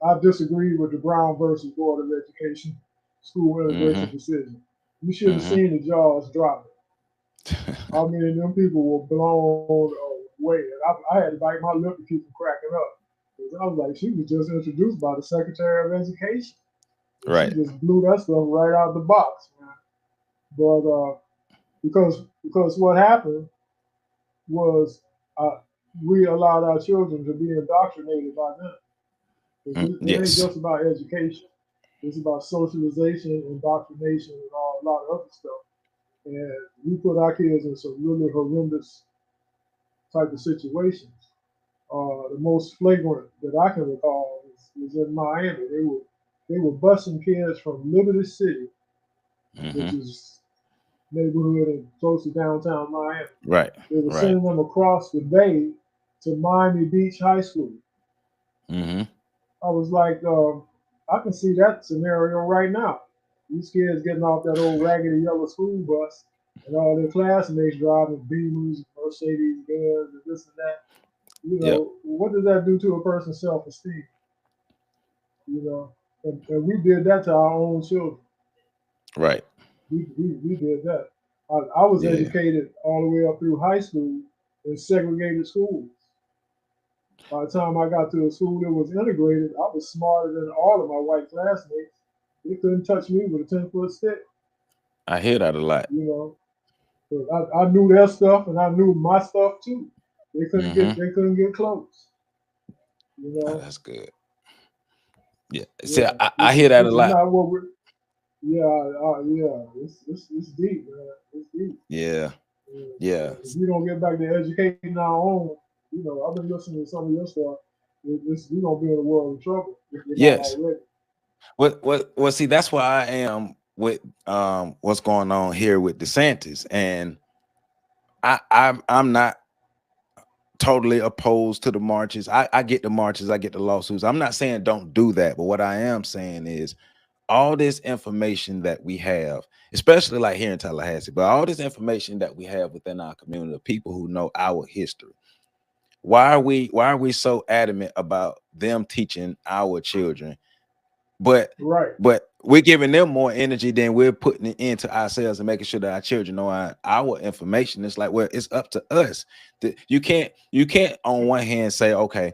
I disagree with the Brown versus Board of Education school integration Mm-hmm. decision. You should have Mm-hmm. seen the jaws drop. I mean, them people were blown away. And I had to bite my lip to keep from cracking up. 'Cause I was like, she was just introduced by the Secretary of Education. And she Right. just blew that stuff right out the box, man. But because what happened was we allowed our children to be indoctrinated by them. Because it ain't Yes. just about education. It's about socialization, indoctrination, and all a lot of other stuff. And we put our kids in some really horrendous type of situations. The most flagrant that I can recall was in Miami. They were busing kids from Liberty City, which Mm-hmm. is neighborhood and close to downtown Miami. Right. They were Right. sending them across the bay to Miami Beach High School. Mm-hmm. I was like, I can see that scenario right now. These kids getting off that old raggedy yellow school bus, and all their classmates driving Beamers, Mercedes Benz, and this and that. You Yep. know, what does that do to a person's self-esteem? You know, and we did that to our own children. Right. We did that. I was Yeah. educated all the way up through high school in segregated schools. By the time I got to a school that was integrated, I was smarter than all of my white classmates. They couldn't touch me with a 10-foot stick, I hear that a lot. you know. 'Cause I knew their stuff and I knew my stuff too. Mm-hmm. They couldn't get close, you Oh, know. that's good. Yeah. See, Yeah, I hear that a this is lot. not what we're. Yeah, yeah. It's deep, man. It's deep. Yeah. And Yeah. if we don't get back to educating our own, you know, I've been listening to some of your stuff. We're gonna be in a world of trouble if we're not Yes. already. Well, see, that's why I am with what's going on here with DeSantis. And I'm not totally opposed to the marches. I get the marches, I get the lawsuits. I'm not saying don't do that, but what I am saying is all this information that we have, especially like here in Tallahassee, but all this information that we have within our community of people who know our history. Why are we so adamant about them teaching our children, but Right. we're giving them more energy than we're putting it into ourselves and making sure that our children know our information. It's like, well, it's up to us. You can't on one hand say, okay,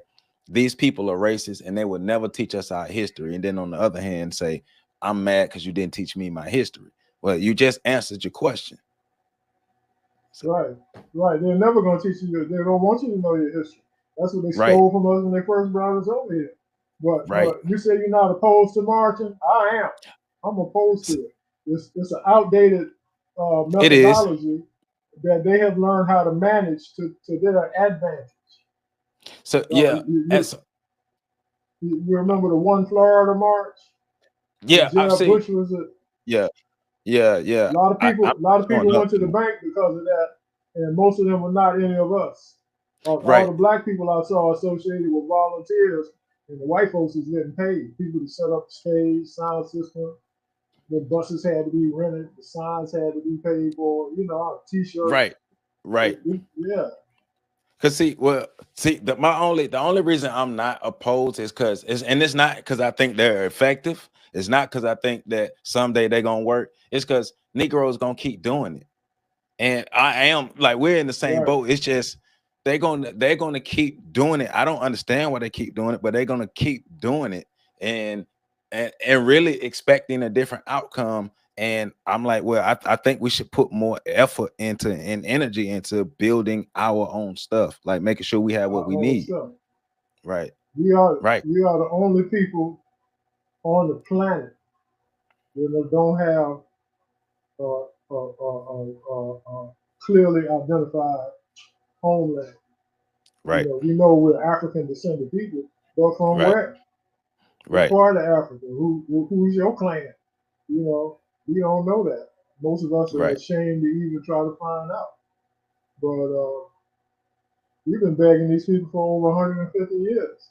these people are racist and they will never teach us our history, and then on the other hand say, I'm mad because you didn't teach me my history. Well, you just answered your question. So, Right. Right. They're never gonna teach you. They don't want you to know your history. That's what they right, stole from us when they first brought us over here. right. But you say you're not opposed to marching. I am. I'm opposed to S- it. It's an outdated It is. methodology that they have learned how to manage to their advantage. So Uh, yeah, you, and you, so, you remember the one Florida march when yeah, I've Jeb seen. Bush was a Yeah, yeah, A yeah. lot of I'm people, a lot of showing people up went to the anymore. bank because of that, and most of them were not any of us. All Right, the black people I saw associated with volunteers, and the white folks was getting paid. People to set up the stage, sound system. The buses had to be rented. The signs had to be paid for. You know, right, T-shirts. right. Yeah, Cause see, well, see, the only reason I'm not opposed is and it's not because I think they're effective. It's not because I think that someday they're gonna work. It's because Negroes gonna keep doing it, and I am like we're in the same right. boat. It's just they're gonna keep doing it. I don't understand why they keep doing it, but they're gonna keep doing it, and and really expecting a different outcome. And I'm like, well, I think we should put more effort into and energy into building our own stuff, like making sure we have what Our we own need. stuff. Right, We are right, we are the only people on the planet that don't have clearly identified homeland. You right, know, we know we're African descended people, but from right, where? What right, part of Africa? Who's your clan? You know, we don't know that. Most of us are right. ashamed to even try to find out. But we've been begging these people for over 150 years.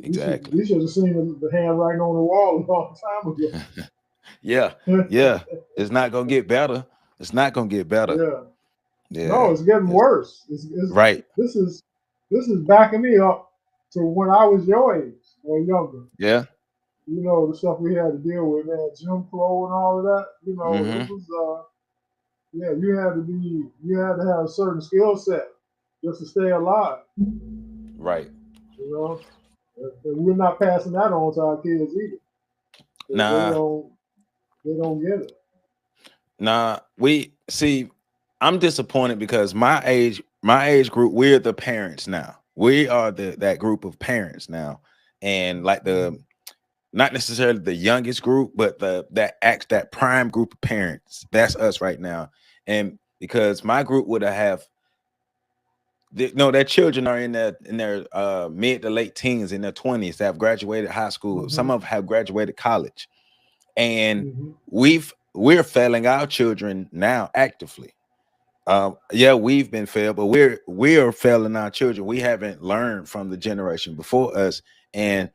Exactly. We should have seen the handwriting on the wall a long time ago. Yeah, yeah. It's not gonna get better. It's not gonna get better. Yeah. No, Yeah. it's getting It's, worse. right. This is this is backing me up to when I was your age. or younger. Yeah. You know, the stuff we had to deal with, man, Jim Crow and all of that. You know, it Mm-hmm. was yeah, you had to have a certain skill set just to stay alive. Right. You know, and we're not passing that on to our kids either. 'Cause Nah, they don't get it. nah. We see. I'm disappointed because my age group, we're the parents now. We are that group of parents now, and like the Mhm. not necessarily the youngest group, but that prime group of parents. That's us right now, and because my group would have no, their children are in their mid to late teens, in their 20s, that have graduated high school. Some Mhm. of them have graduated college, and Mhm. we're failing our children now actively. Yeah, we've been failed, but we're failing our children. We haven't learned from the generation before us, and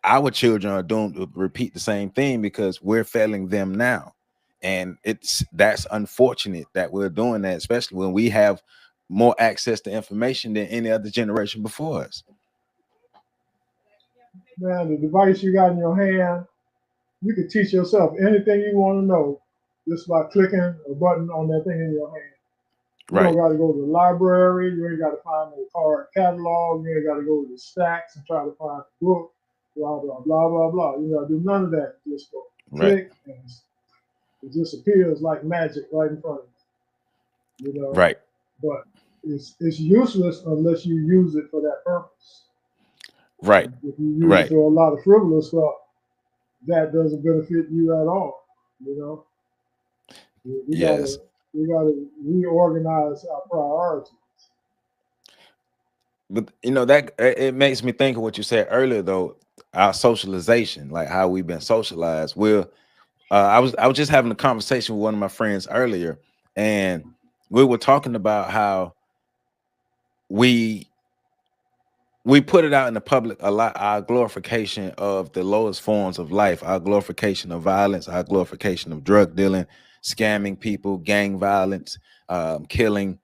our children are doomed to repeat the same thing because we're failing them now. And that's unfortunate that we're doing that, especially when we have more access to information than any other generation before us. Man, the device you got in your hand, you can teach yourself anything you want to know just by clicking a button on that thing in your hand. You don't Right, got to go to the library. You ain't got to find no card catalog. You ain't got to go to the stacks and try to find a book. Blah blah blah blah blah. You got to do none of that. Just go right, click, and it just appears like magic right in front of you. You know, right, but it's useless unless you use it for that purpose. right, If you use it right. for a lot of frivolous stuff, that doesn't benefit you at all. You know, we gotta Yes. we gotta reorganize our priorities. But that it makes me think of what you said earlier, though, our socialization, like how we've been socialized. I was just having a conversation with one of my friends earlier, and we were talking about how we we put it out in the public a lot, our glorification of the lowest forms of life, our glorification of violence, our glorification of drug dealing, scamming people, gang violence, killing.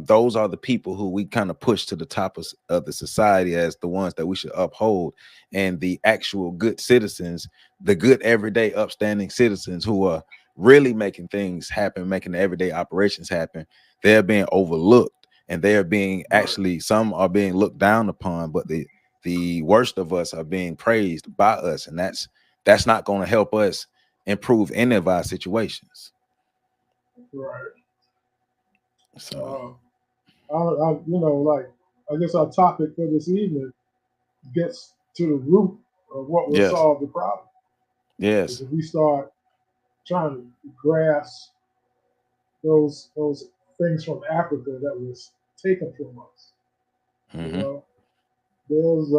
Those are the people who we kind of push to the top of the society as the ones that we should uphold. And the actual good citizens, the good everyday upstanding citizens who are really making things happen, making the everyday operations happen, they're being overlooked, and they are being Right. actually, some are being looked down upon, but the worst of us are being praised by us, and that's not going to help us improve any of our situations. Right. So Like I guess our topic for this evening gets to the root of what will yes, solve the problem. Is yes. if we start trying to grasp those things from Africa that was taken from us. You Hmm. know, there's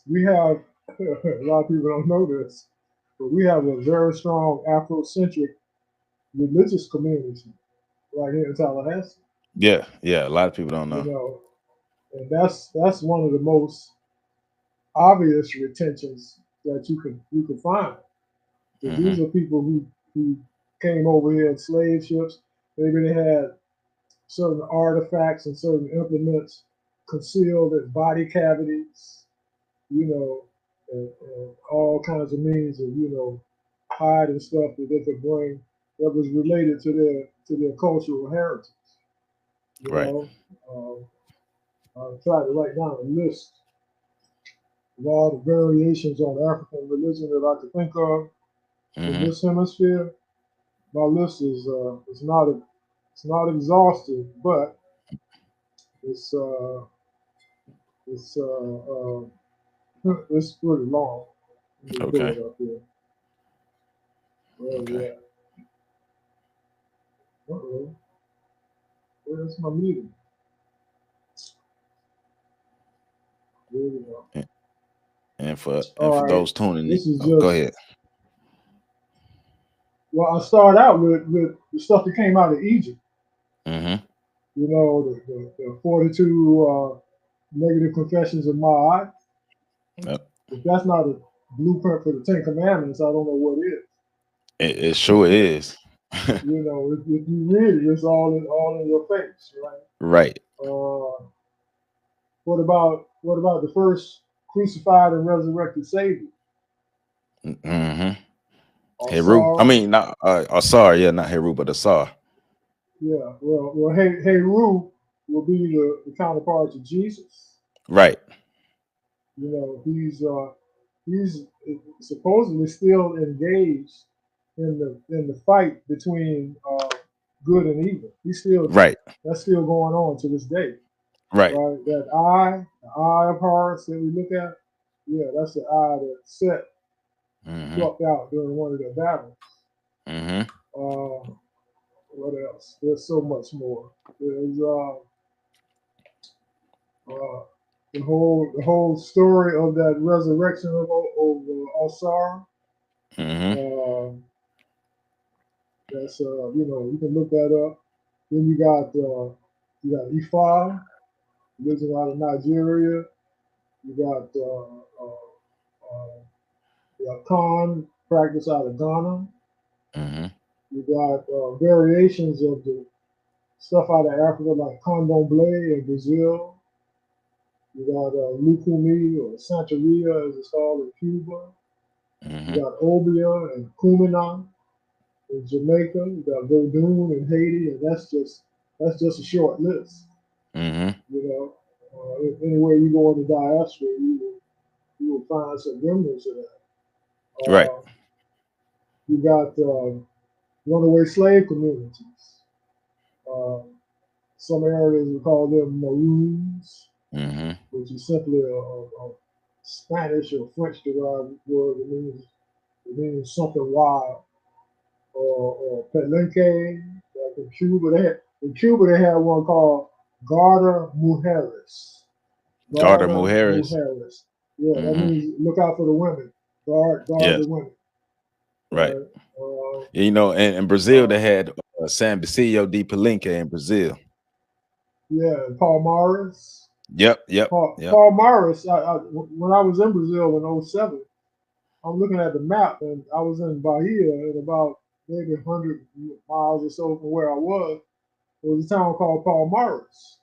we have a lot of people don't know this, but we have a very strong Afrocentric religious community right here in Tallahassee. Yeah, yeah, a lot of people don't You know. know, and that's one of the most obvious retentions that you can find. Because Hmm. these are people who came over here in slave ships. Maybe they had certain artifacts and certain implements concealed in body cavities, you know, and all kinds of means of hiding stuff that they could bring that was related to their cultural heritage. You Right. know, um, I tried to write down a list of all the variations on African religion that I could think of in Hmm. this hemisphere. My list is not exhaustive, but it's uh, it's it's pretty long. Let me pull Okay. it up here. Where we Okay. at? Uh-oh. Where's my meeting? There we go. And and for All right. those tuning in, This is oh, go ahead. just well. I start out with the stuff that came out of Egypt. Hmm. You know, the 42 negative confessions of Ma'at. Yep. If that's not a blueprint for the Ten Commandments, I don't know what is. It sure is. You know, if you read it, it's all in your face, right? Right. Uh, what about the first? crucified and resurrected Savior. Mm-hmm. Heru. I Asar, mean, not Asar. Yeah, not Heru, but Asar. yeah. Well, Heru will be the counterpart to Jesus. Right. You know, he's supposedly still engaged in the fight between good and evil. He's still Right. that's still going on to this day, Right. right? The eye of Horus that we look at, yeah, that's the eye that Set Mm-hmm. plucked out during one of their battles. Mm-hmm. Uh, what else? There's so much more. There's uh, the whole story of that resurrection of Osar. Mm-hmm. Uh, that's you can look that up. Then you got Ifa, lives out of Nigeria. You got Khan, practice out of Ghana. Mm-hmm. You got variations of the stuff out of Africa like Candomblé in Brazil. You got Lukumi or Santeria, as it's called in Cuba. You Mm-hmm. got Obia and Kumina in Jamaica. You got Vodun in Haiti, and that's just a short list. Mm-hmm. You know, anywhere you go in the diaspora, you will find some remnants of that. Right. You got runaway slave communities. Uh, some areas we call them Maroons, Mm-hmm. which is simply a Spanish or French derived word. It means something wild. Or Palenque, like in Cuba they had one called Garda Mujeres. Garter Garda Mujeres. Mujeres. Yeah, that Mm-hmm. means look out for the women. Guard Yes. the women. Right. Right. You know, in Brazil Uh, they had San Basilio de Palenque in Brazil. yeah, Paul Morris. Yep. Yep. Yep. Paul Morris. When I was in Brazil in '07, I'm looking at the map and I was in Bahia at about maybe 100 miles or so from where I was. There was a town called Paul Morris.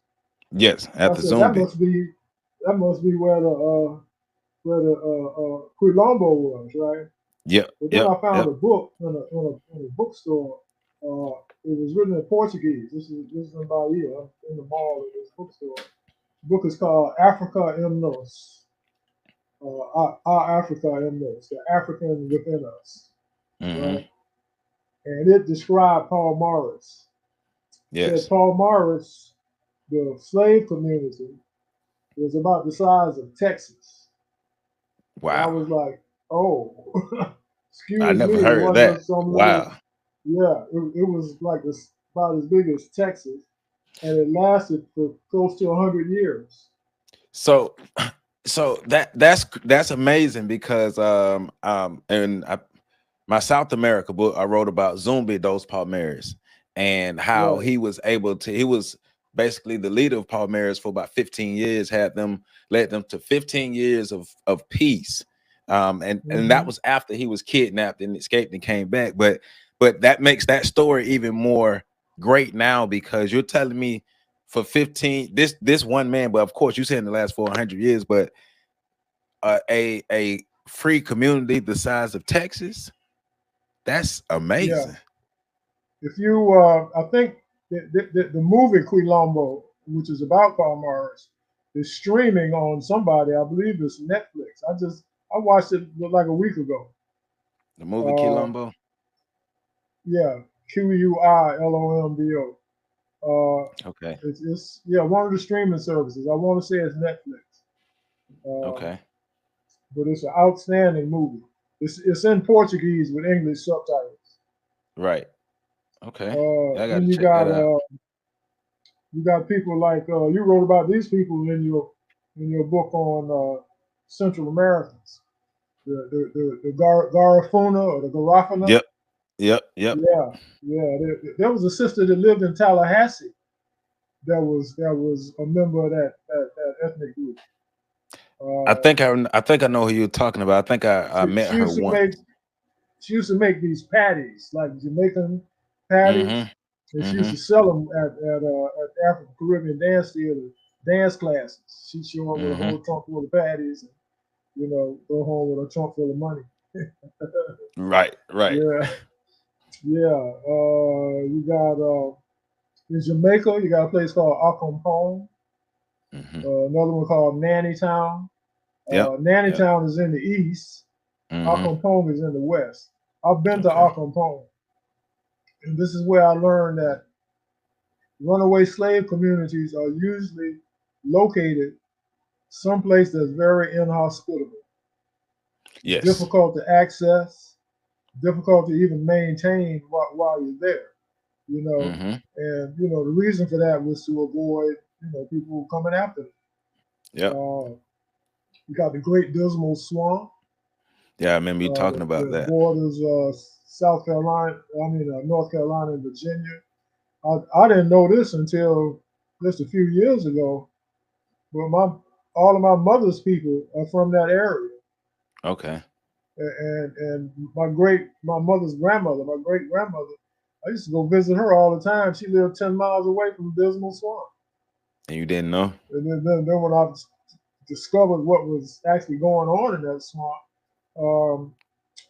Yes. I After said that Zumbi. must be where the Quilombo was, right? Yep. But then Yep. I found Yep. a book in a bookstore. It was written in Portuguese. This is in Bahia, in the mall of this bookstore. The book is called Africa M Nos. Our Africa M Nos, the African within us, Mm-hmm. right? And it described Paul Morris. Said Yes. Paul Morris, the slave community was about the size of Texas. And I Wow. was like, oh, I excuse never me, it heard of wasn't that. some little, Wow. yeah, it was like about as big as Texas. And it lasted for close to 100 years. So so that's amazing because my South America book I wrote about Zumbi dos Palmeiras and how Right. he was basically the leader of Palmeiras for about 15 years, led them to 15 years of peace. And that Hmm. was after he was kidnapped and escaped and came back. But that makes that story even more great now because you're telling me for 15 this one man, but of course you said in the last 400 years, but a free community the size of Texas. That's Yeah. amazing. If you, I think the movie Quilombo, which is about Karl Marx, is streaming on somebody. I believe it's Netflix. I watched it like a week ago. The movie Uh, Quilombo. yeah, Quilombo. Uh, Okay. it's yeah, one of the streaming services. I want to say it's Netflix, uh, Okay. but it's an outstanding movie. It's in Portuguese with English subtitles. Right. Okay. Yeah, I got Then to check that out. you got people like you wrote about these people in your book on Central Americans, the Garifuna or the Garafuna. Yep. Yep. Yep. Yeah, yeah. There was a sister that lived in Tallahassee that was a member of that ethnic group. Uh, I think I know who you're talking about. I think I she, met she her used to once. make she used to make these patties like Jamaican patties, Mm-hmm. and she used Mm-hmm. to sell them at African Caribbean dance theater dance classes. She'd show up with a Mm-hmm. whole trunk full of patties, go home with a trunk full of money. Right. Right. Yeah, yeah. You got in Jamaica, you got a place called Accompong, Mm-hmm. another one called Nanny Town. Yep. Nanny Yep. Town is in the east. Mm-hmm. Accompong is in the west. I've been to Okay. Accompong, and this is where I learned that runaway slave communities are usually located someplace that's very inhospitable, Yes. difficult to access, difficult to even maintain while you're there. You know, Mm-hmm. and the reason for that was to avoid people coming after them. Yep. You got the Great Dismal Swamp Yeah, I remember you talking about that that. borders South Carolina, North Carolina and Virginia. I didn't know this until just a few years ago, but all of my mother's people are from that area, Okay. and my mother's grandmother, my great grandmother, I used to go visit her all the time. She lived 10 miles away from Dismal Swamp, And you didn't know? and then when I discovered what was actually going on in that swamp, um,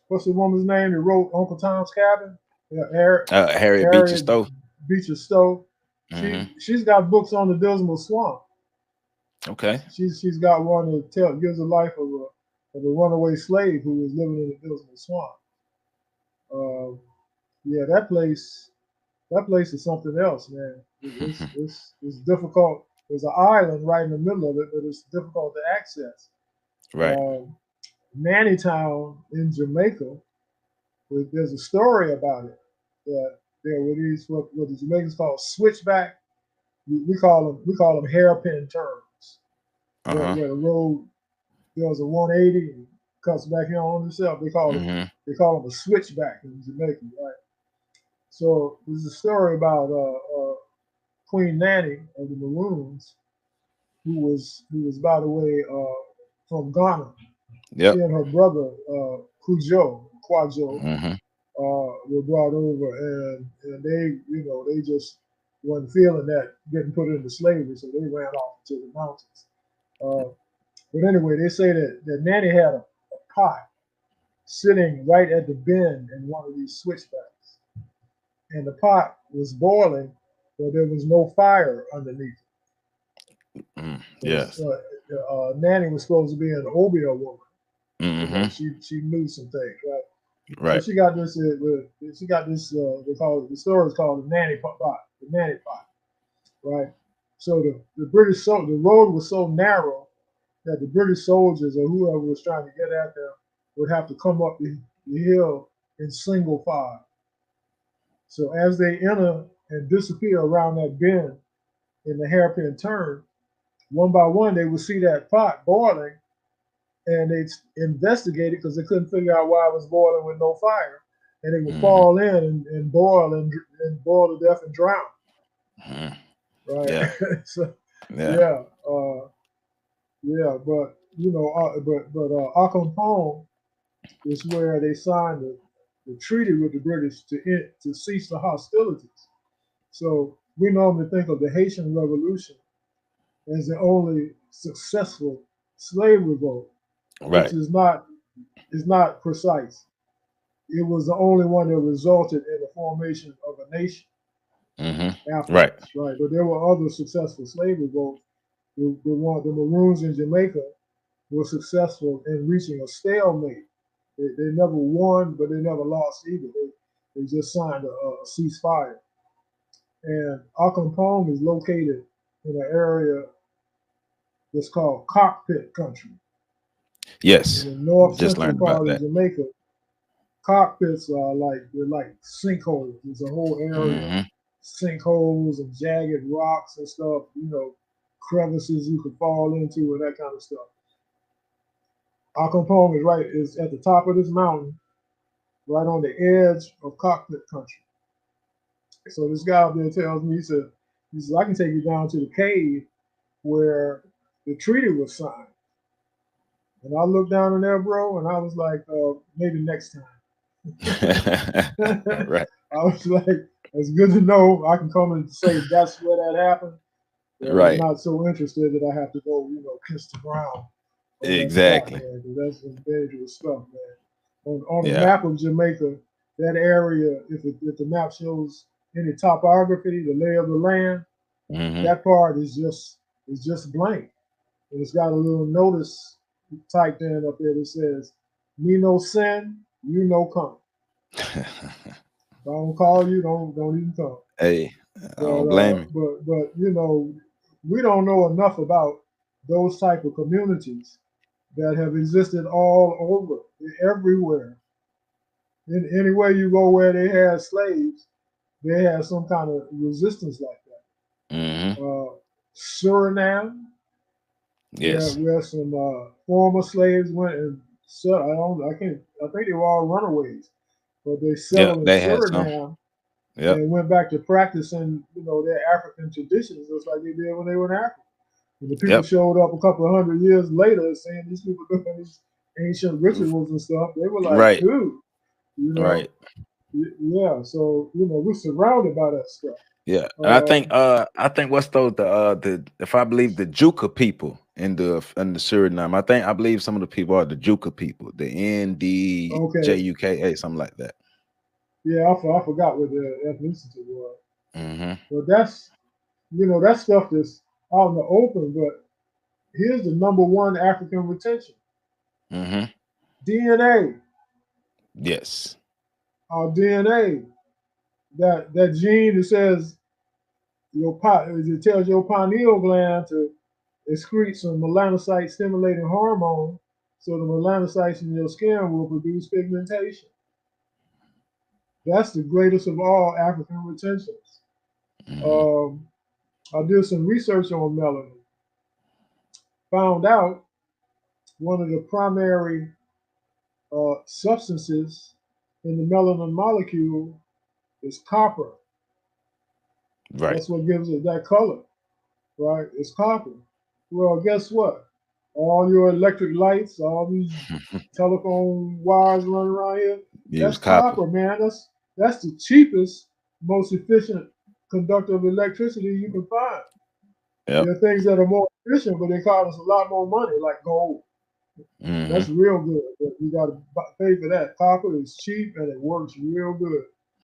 what's the woman's name that wrote Uncle Tom's Cabin? Yeah, Harriet Beecher Harriet Stowe. Beecher Stowe. Mm-hmm. She's got books on the Dismal Swamp. Okay. She's got one that gives the life of a runaway slave who was living in the Dismal Swamp. Uh, yeah, that place is something else, man. It's difficult. There's an island right in the middle of it, but it's difficult to access. Right. Um, Nanny Town in Jamaica, there's a story about it that there were these what the Jamaicans call switchback. We call them hairpin turns, Uh-huh. where the road does a 180 and cuts back in on itself. Mm-hmm. They call them a switchback in Jamaica, right? So there's a story about Queen Nanny of the Maroons, who was by the way from Ghana. She Yep. and her brother Kwajo, Mm-hmm. were brought over, and they just wasn't feeling that getting put into slavery, so they ran off to the mountains. Uh, but anyway, they say that Nanny had a pot sitting right at the bend in one of these switchbacks, and the pot was boiling, but there was no fire underneath. Mm. Because Yes. Nanny was supposed to be an Obia woman. Mm-hmm. She knew some things, right? So Right. she got this. She got this. They call it, the story is called the nanny pot. The nanny pot, right? So the the road was so narrow that the British soldiers or whoever was trying to get at them would have to come up the hill in single file. So as they enter and disappear around that bend in the hairpin turn, one by one they would see that pot boiling, and they'd investigate it because they couldn't figure out why it was boiling with no fire, and they would Mm-hmm. fall in and boil and boil to death and drown. Mm-hmm. Right. Yeah. So Yeah. yeah, yeah, but Accompong is where they signed the treaty with the British to cease the hostilities. So we normally think of the Haitian Revolution as the only successful slave revolt, which Right. is not precise. It was the only one that resulted in the formation of a nation Mm-hmm. Right. afterwards, right? But there were other successful slave revolts. The Maroons in Jamaica were successful in reaching a stalemate. They never won, but they never lost either. They just signed a ceasefire. And Accompong is located in an area that's called Cockpit Country. In Yes. the north Just central learned about part of that. Jamaica, cockpits are they're like sinkholes. There's a whole area, Mm-hmm. sinkholes and jagged rocks and stuff. Crevices you could fall into and that kind of stuff. Accompong is at the top of this mountain, right on the edge of Cockpit Country. So this guy up there tells me, he says, I can take you down to the cave where the treaty was signed. And I looked down in there, bro, and I was like, maybe next time. Right. I was like, it's good to know I can come and say that's where that happened. But I'm Right. not so interested that I have to go, kiss the ground. on that spot, Exactly. man, because that's some dangerous stuff, man. On the Yeah. map of Jamaica, that area, if the map shows any topography, the lay of the land, Hmm. that part is just blank, and it's got a little notice typed in up there that says, "Me no sin, you no come. If I don't call you, don't even come." Hey, I don't blame you. But you know, we don't know enough about those type of communities that have existed all over, everywhere. In anywhere you go where they had slaves, they had some kind of resistance like Hmm. that. Suriname, Yes. where some former slaves went and I think they were all runaways, but they Yeah, settled in they had some. Suriname Yep. and went back to practicing, their African traditions just like they did when they were in Africa. And the people Yep. showed up a couple of hundred years later saying these people doing these ancient rituals and stuff. They were like, Right. dude, you know, Right. yeah. So we're surrounded by that stuff. Yeah. And Um, I think what's those the if I believe the Juka people in the Suriname. I believe some of the people are the Juka people, the okay, NDJUKA, something like that. yeah, I forgot what their ethnicity was, Hmm. but that's that stuff that's out in the open. But here's the number one African retention: Hmm. DNA. Yes. Our DNA, that gene that says it tells your pineal gland to excrete some melanocyte stimulating hormone, so the melanocytes in your skin will produce pigmentation. That's the greatest of all African retentions. Hmm. Um, I did some research on melanin. Found out one of the primary substances in the melanin molecule is copper. Right. That's what gives it that color, right? It's copper. Well, guess what? All your electric lights, all these telephone wires running around here, Use that's copper. copper, man. That's the cheapest, most efficient conductor of electricity you can find. Yep. There are things that are more efficient, but they cost us a lot more money, like gold. Hmm. That's real good, but you got to pay for that. Copper is cheap and it works real good.